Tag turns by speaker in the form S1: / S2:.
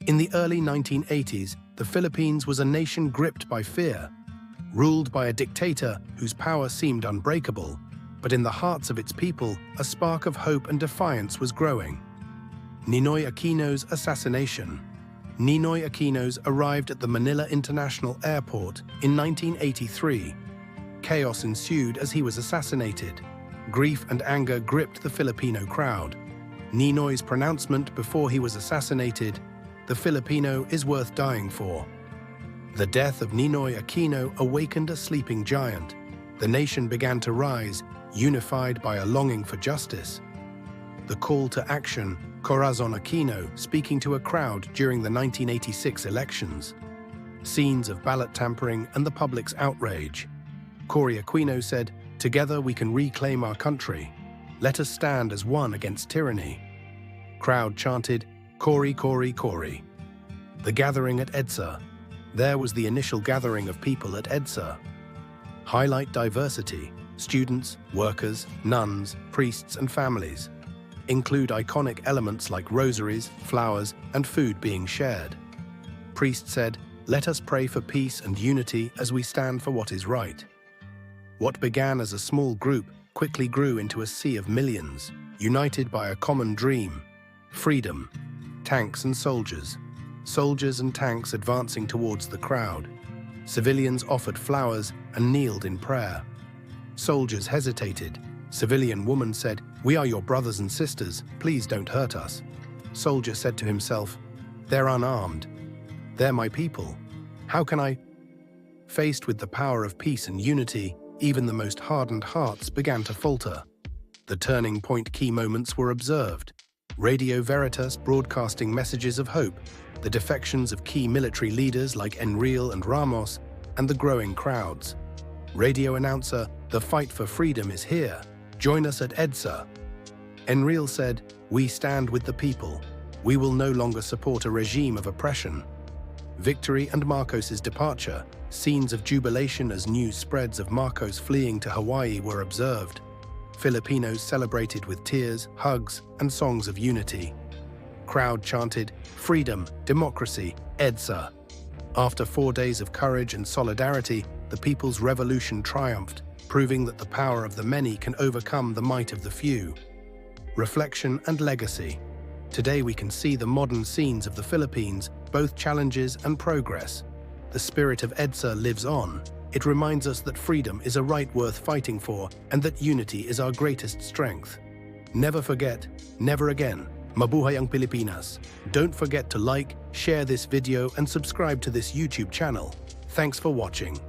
S1: In the early 1980s, the Philippines was a nation gripped by fear, ruled by a dictator whose power seemed unbreakable, but in the hearts of its people, a spark of hope and defiance was growing. Ninoy Aquino's assassination. Ninoy Aquino's arrived at the Manila International Airport in 1983. Chaos ensued as he was assassinated. Grief and anger gripped the Filipino crowd. Ninoy's pronouncement before he was assassinated, "The Filipino is worth dying for." The death of Ninoy Aquino awakened a sleeping giant. The nation began to rise, unified by a longing for justice. The call to action, Corazon Aquino speaking to a crowd during the 1986 elections. Scenes of ballot tampering and the public's outrage. Cory Aquino said, "Together we can reclaim our country. Let us stand as one against tyranny." Crowd chanted, "Cory, Cory, Cory." The gathering at EDSA. There was the initial gathering of people at EDSA. Highlight diversity, students, workers, nuns, priests and families. Include iconic elements like rosaries, flowers, and food being shared. Priest said, "Let us pray for peace and unity as we stand for what is right." What began as a small group quickly grew into a sea of millions, united by a common dream: freedom. Tanks and soldiers. Soldiers and tanks advancing towards the crowd. Civilians offered flowers and kneeled in prayer. Soldiers hesitated. Civilian woman said, "We are your brothers and sisters, please don't hurt us." Soldier said to himself, "They're unarmed. They're my people. How can I?" Faced with the power of peace and unity, even the most hardened hearts began to falter. The turning point key moments were observed. Radio Veritas broadcasting messages of hope, the defections of key military leaders like Enrile and Ramos, and the growing crowds. Radio announcer, "The fight for freedom is here. Join us at EDSA." Enrile said, "We stand with the people. We will no longer support a regime of oppression." Victory and Marcos's departure, scenes of jubilation as news spreads of Marcos fleeing to Hawaii were observed. Filipinos celebrated with tears, hugs, and songs of unity. Crowd chanted, "Freedom, democracy, EDSA." After 4 days of courage and solidarity, the people's revolution triumphed, proving that the power of the many can overcome the might of the few. Reflection and legacy. Today we can see the modern scenes of the Philippines, both challenges and progress. The spirit of EDSA lives on. It reminds us that freedom is a right worth fighting for and that unity is our greatest strength. Never forget, never again. Mabuhay ang Pilipinas. Don't forget to like, share this video and subscribe to this YouTube channel. Thanks for watching.